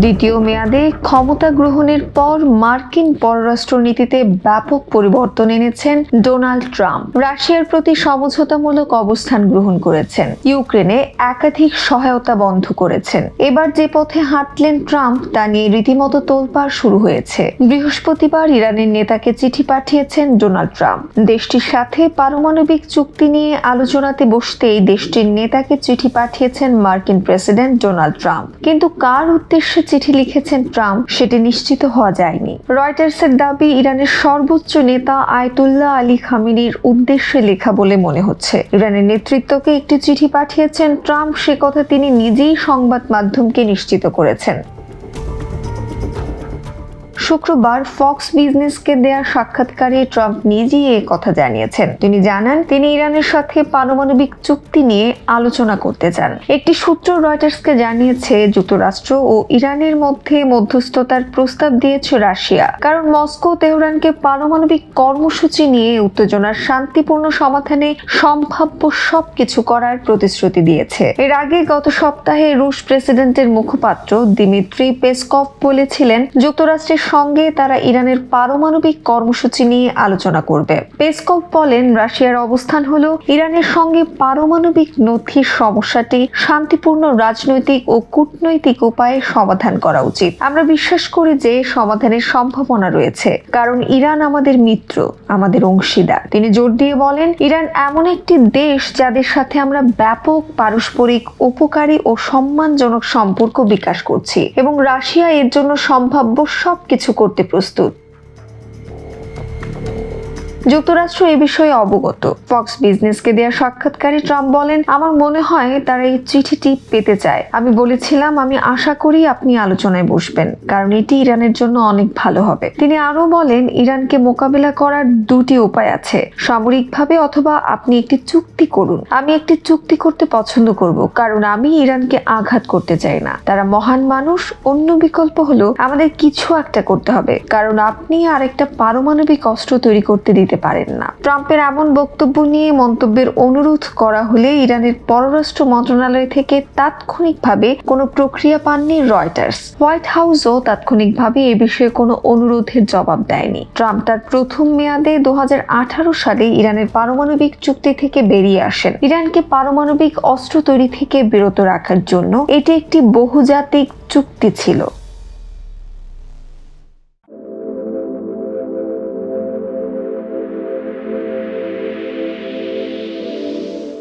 দ্বিতীয় মেয়াদে ক্ষমতা গ্রহণের পর মার্কিন পররাষ্ট্রনীতিতে ব্যাপক পরিবর্তন এনেছেন ডোনাল্ড ট্রাম্প। রাশিয়ার প্রতি সমঝোতামূলক অবস্থান গ্রহণ করেছেন, ইউক্রেনে একাধিক সহায়তা বন্ধ করেছেন। এবার যে পথে হাঁটলেন ট্রাম্প তা নিয়ে রীতিমতো তোলপাড় শুরু হয়েছে। বৃহস্পতিবার ইরানের নেতাকে চিঠি পাঠিয়েছেন ডোনাল্ড ট্রাম্প। দেশটির সাথে পারমাণবিক চুক্তি নিয়ে আলোচনাতে বসতেই দেশটির নেতাকে চিঠি পাঠিয়েছেন মার্কিন প্রেসিডেন্ট ডোনাল্ড ট্রাম্প। কিন্তু কার উদ্দেশ্যে চিঠি লিখেছেন ট্রাম্প সেটি নিশ্চিত হওয়া যায়নি। রয়টার্সের দাবি, ইরানের সর্বোচ্চ নেতা আয়াতুল্লাহ আলী খামেনির উদ্দেশ্যে লেখা বলে মনে হচ্ছে। ইরানের নেতৃত্বকে একটি চিঠি পাঠিয়েছেন ট্রাম্প, সে কথা তিনি নিজেই সংবাদ মাধ্যমকে নিশ্চিত করেছেন। শুক্রবার ফক্স বিজনেসকে দেয়া সাক্ষাৎকারে ট্রাম্প নিজেই এ কথা জানিয়েছেন। তিনি জানান, তিনি ইরানের সাথে পারমাণবিক চুক্তি নিয়ে আলোচনা করতে চান। একটি সূত্র রয়টার্সকে জানিয়েছে, যুক্তরাষ্ট্র ও ইরানের মধ্যে মধ্যস্থতার প্রস্তাব দিয়েছে রাশিয়া, কারণ মস্কো তেহরানকে পারমাণবিক কর্মসূচি নিয়ে উত্তেজনার শান্তিপূর্ণ সমাধানে সম্ভাব্য সবকিছু করার প্রতিশ্রুতি দিয়েছে। এর আগে গত সপ্তাহে রুশ প্রেসিডেন্টের মুখপাত্র দিমিত্রি পেসকভ বলেছিলেন, যুক্তরাষ্ট্রের সঙ্গে তারা ইরানের পারমাণবিক কর্মসূচি নিয়ে আলোচনা করবে। পেসকভ বলেন, রাশিয়ার অবস্থান হলো ইরানের সঙ্গে পারমাণবিক নথির সমস্যাটি শান্তিপূর্ণ রাজনৈতিক ও কূটনৈতিক উপায়ে সমাধান করা উচিত। আমরা বিশ্বাস করি যে সমাধানের সম্ভাবনা রয়েছে, কারণ ইরান আমাদের মিত্র, আমাদের অংশীদার। তিনি জোর দিয়ে বলেন, ইরান এমন একটি দেশ যাদের সাথে আমরা ব্যাপক পারস্পরিক উপকারী ও সম্মানজনক সম্পর্ক বিকাশ করছি এবং রাশিয়া এর জন্য সম্ভাব্য সবকিছু করতে প্রস্তুত। যুক্তরাষ্ট্র এ বিষয়ে অবগত। ফক্স বিজনেসকে দেয়া সাক্ষাৎকারে ট্রাম্প বলেন, আমার মনে হয় তারা এই চিঠিটি পেতে চায়। আমি বলেছিলাম, আমি আশা করি আপনি আলোচনায় বসবেন, কারণ এটি ইরানের জন্য অনেক ভালো হবে। তিনি আরো বলেন, ইরানকে মোকাবেলা করার দুটি উপায় আছে, সামরিকভাবে অথবা আপনি একটি চুক্তি করুন। আমি একটি চুক্তি করতে পছন্দ করব, কারণ আমি ইরানকে আঘাত করতে চাই না। তারা মহান মানুষ। অন্য বিকল্প হলো আমাদের কিছু একটা করতে হবে, কারণ আপনি আরেকটা পারমাণবিক অস্ত্র তৈরি করতে দিতে পারেন না। ট্রাম্পের এমন বক্তব্য নিয়ে মন্তব্যের অনুরোধ করা হলে ইরানের পররাষ্ট্র মন্ত্রণালয় থেকে তাৎক্ষণিকভাবে কোনো প্রক্রিয়া পাননি রয়টার্স। হোয়াইট হাউসও তাৎক্ষণিকভাবে এ বিষয়ে কোনো অনুরোধের জবাব দেয়নি। ট্রাম্প তার প্রথম মেয়াদে 2018 সালে ইরানের পারমাণবিক চুক্তি থেকে বেরিয়ে আসেন। ইরানকে পারমাণবিক অস্ত্র তৈরি থেকে বিরত রাখার জন্য এটি একটি বহুজাতিক চুক্তি ছিল।